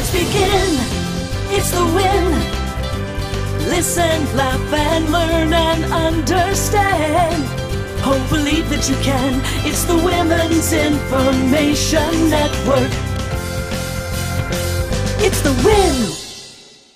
Let's begin. It's the win. Listen, laugh, and learn and understand. Hope, believe that you can. It's the Women's Information Network. It's the win.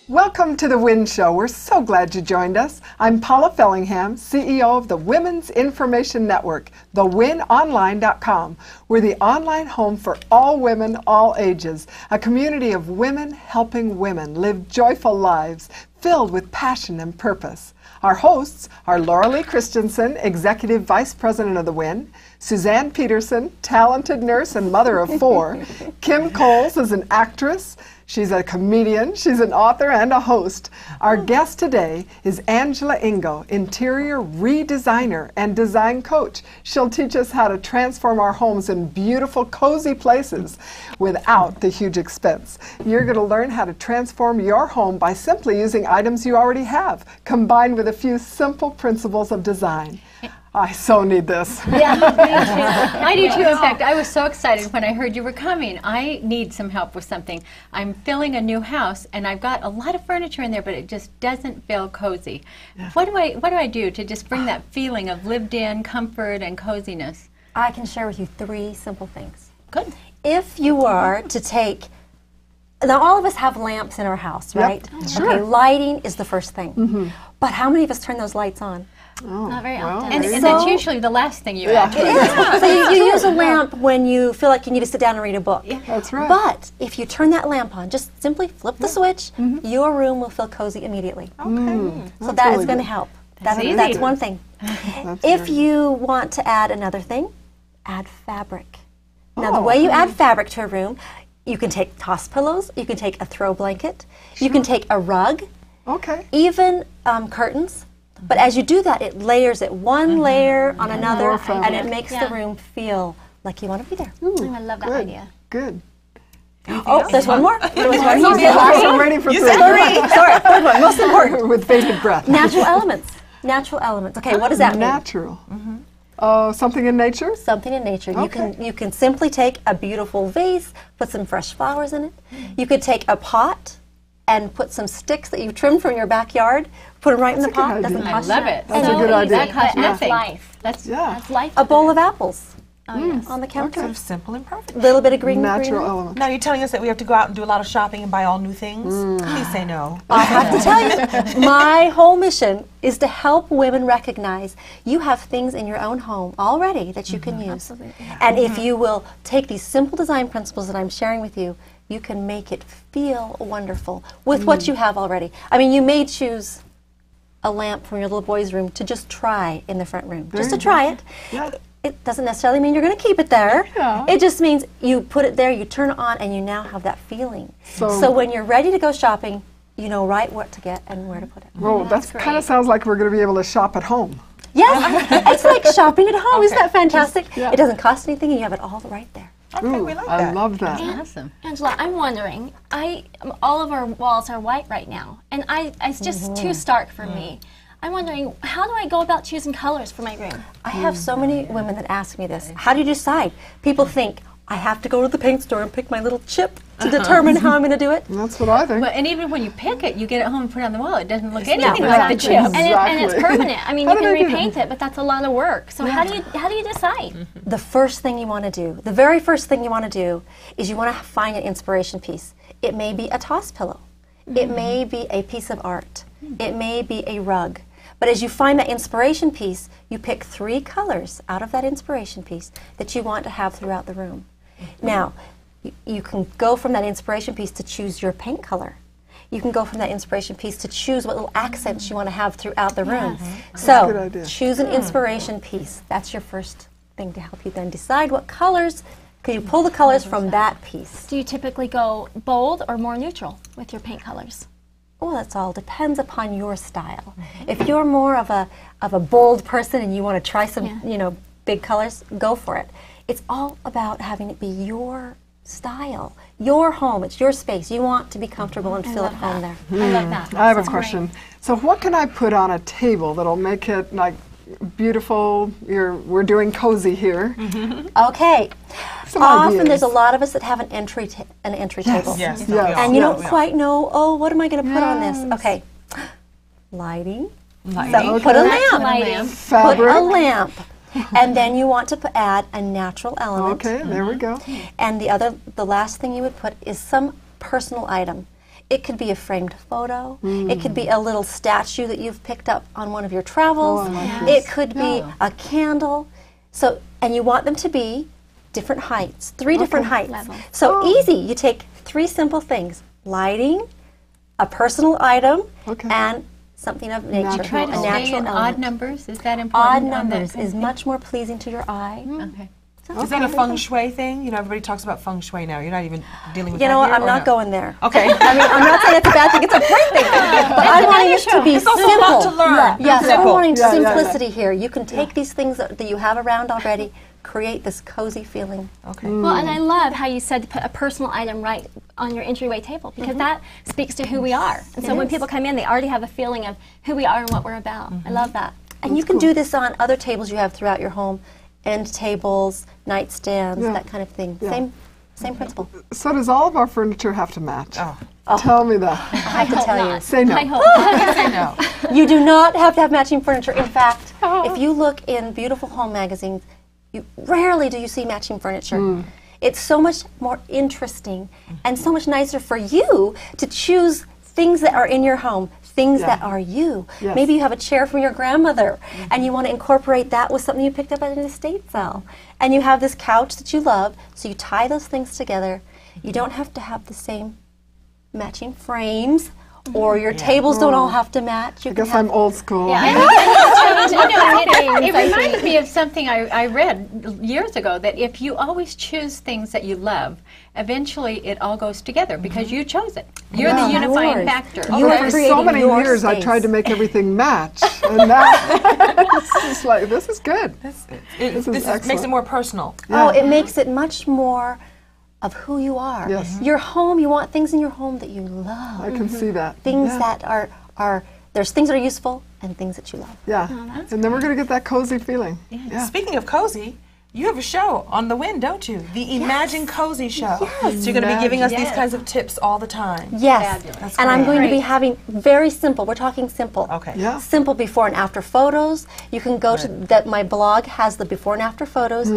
Welcome to the Win Show. We're so glad you joined us. I'm Paula Fellingham, CEO of the Women's Information Network, thewinonline.com. We're the online home for all women, all ages, a community of women helping women live joyful lives filled with passion and purpose. Our hosts are Laura Lee Christensen, Executive Vice President of the Win, Suzanne Peterson, talented nurse and mother of 4, Kim Coles is an actress, she's a comedian, she's an author and a host. Our guest today is Angela Ingo, interior redesigner and design coach. She'll teach us how to transform our homes in beautiful, cozy places without the huge expense. You're going to learn how to transform your home by simply using items you already have, combined with a few simple principles of design. I so need this. Yeah, me too. I do too. In fact, I was so excited when I heard you were coming. I need some help with something. I'm filling a new house, and I've got a lot of furniture in there, but it just doesn't feel cozy. Yeah. What do I do to just bring that feeling of lived-in comfort and coziness? I can share with you 3 simple things. Good. If you were to take, now all of us have lamps in our house, right? Yep. Sure. Okay, lighting is the first thing. But how many of us turn those lights on? Oh, not very often. And And that's usually the last thing you add. It is. So you use a lamp when you feel like you need to sit down and read a book. Yeah. That's right. But if you turn that lamp on, just simply flip the switch, your room will feel cozy immediately. So that is going to help. That's one thing. If you want to add another thing, add fabric. Now the way you add fabric to a room, you can take toss pillows, you can take a throw blanket, you can take a rug, even curtains. But as you do that, it layers it one layer on another, and it makes the room feel like you want to be there. I love that idea. Good. Oh, there's one more. I'm ready for 3. Sorry, third one, most important. With bated breath. Natural elements. Natural elements. Okay, what does that mean? Natural. Oh, something in nature? Something in nature. You can simply take a beautiful vase, put some fresh flowers in it. You could take a pot and put some sticks that you trimmed from your backyard, put them right in the pot. Doesn't cost you. I love it. That's a good idea. That costs nothing. Life. That's life. A bowl of apples Yes. on the counter. Sort of simple and perfect. A little bit of green Natural elements. Now you're telling us that we have to go out and do a lot of shopping and buy all new things? Please say no. I have to tell you, my whole mission is to help women recognize you have things in your own home already that you can use. Absolutely. And if you will take these simple design principles that I'm sharing with you, you can make it feel wonderful with what you have already. I mean, you may choose a lamp from your little boy's room to just try in the front room, just to try it. Yeah. It doesn't necessarily mean you're going to keep it there. Yeah. It just means you put it there, you turn it on, and you now have that feeling. So when you're ready to go shopping, you know right what to get and where to put it. Well, that kind of sounds like we're going to be able to shop at home. Yes, it's like shopping at home. Isn't that fantastic? Yeah. it doesn't cost anything, and you have it all right there. Okay, we like I that. love that. Awesome. Angela, I'm wondering, all of our walls are white right now, and it's just too stark for me. I'm wondering, how do I go about choosing colors for my room? I have so many women that ask me this. How do you decide? People think, I have to go to the paint store and pick my little chip to determine how I'm going to do it. That's what I think. Well, and even when you pick it, you get it home and put it on the wall. It doesn't look anything like the chip. And it's permanent. I mean, How you do can they do that? repaint it, but that's a lot of work. So how do you decide? The first thing you want to do, the very first thing you want to do, is you want to find an inspiration piece. It may be a toss pillow. It may be a piece of art. It may be a rug. But as you find that inspiration piece, you pick 3 colors out of that inspiration piece that you want to have throughout the room. Now, you can go from that inspiration piece to choose your paint color. You can go from that inspiration piece to choose what little accents you want to have throughout the room. That's a good idea. Choose an inspiration piece. That's your first thing to help you then decide what colors. Can you pull the colors from that piece? Do you typically go bold or more neutral with your paint colors? Well, that's all depends upon your style. If you're more of a bold person and you want to try some big colors, go for it. It's all about having it be your style, your home. It's your space. You want to be comfortable and feel at home there. I love that. I have a That's question. great. So what can I put on a table that'll make it like, beautiful. We're doing cozy here. Okay. Some Often ideas. there's a lot of us that have an entry table. Yes. Yes. no, we all- And you no, don't we all- quite know, oh, what am I going to put on this? Okay. Lighting. Lighting. So put a Back to lamp. lighting. Put Fabric. a lamp. And then you want to add a natural element. Okay, there we go. And the last thing you would put is some personal item. It could be a framed photo. It could be a little statue that you've picked up on one of your travels. It could be a candle. So, and you want them to be different heights, 3 different heights. Levels. So easy. You take 3 simple things: lighting, a personal item, and something of nature. Natural Try to a stay natural in odd element. numbers. Is that Odd important? on that numbers kind is of much more pleasing to your eye. thing? Okay. Is that a feng shui thing? You know, everybody talks about feng shui now. You're not even dealing with You that know what? here, I'm or not no? going there. Okay. I mean, I'm not saying it's a bad thing. It's a great thing. But I'm wanting it to be It's also a simple. lot to learn. Yes, I'm Simple. wanting Yeah, yeah, yeah. simplicity here. You can take these things that you have around already, create this cozy feeling. Okay. Well, and I love how you said to put a personal item right on your entryway table, because that speaks to who we are. And so when people come in, they already have a feeling of who we are and what we're about. I love that. And you can do this on other tables you have throughout your home, end tables, nightstands, Yeah. that kind of thing. Yeah. Same principle. So does all of our furniture have to match? Oh. Tell me that. I have to tell you. Say no. I hope not. I know. You do not have to have matching furniture. In fact, if you look in beautiful home magazines, rarely do you see matching furniture. It's so much more interesting and so much nicer for you to choose things that are in your home, things that are you. Yes. Maybe you have a chair from your grandmother and you want to incorporate that with something you picked up at an estate sale. And you have this couch that you love, so you tie those things together. You don't have to have the same matching frames, or your tables don't all have to match. You I can guess have I'm old school. It reminds me of something I read years ago, that if you always choose things that you love, eventually it all goes together because you chose it. You're the unifying Yours. factor. You But are for so creating many your years, I space. tried to make everything match, and now it's just like, this is good. This is makes excellent. it more personal. Oh, it makes it much more of who you are. Yes. Your home, you want things in your home that you love. I can see that. Things Yeah. that are there's things that are useful and things that you love. Yeah, and then we're going to get that cozy feeling. Yeah. Speaking of cozy, you have a show on the Wind, don't you? The Imagine Cozy Show. Yes. So you're going to be giving us these kinds of tips all the time. Yes. Fabulous. And I'm great. going to be having very simple. We're talking simple. Okay. Yeah. Simple before and after photos. You can go to that. My blog has the before and after photos.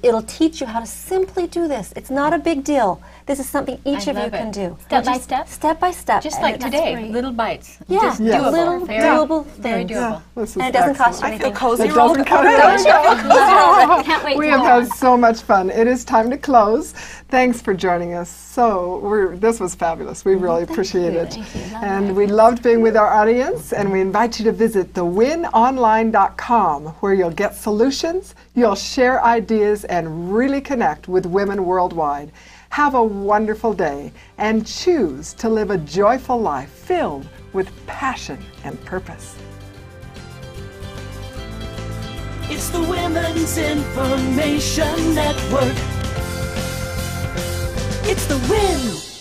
It'll teach you how to simply do this. It's not a big deal. This is something each I of you love can it. do. Step by step. Step by step. Just And like it's today, great. little bites. Yeah. Just Yes. doable. Little very, doable very things. doable. This is And it doesn't cost you excellent. I feel anything. cozy. It doesn't cost Don't Can't wait We to have learn. had so much fun. It is time to close. Thanks for joining us. This was fabulous. We really appreciate it. And we loved being with our audience, and we invite you to visit thewinonline.com, where you'll get solutions, you'll share ideas, and really connect with women worldwide. Have a wonderful day, and choose to live a joyful life filled with passion and purpose. It's the Women's Information Network. It's the Win.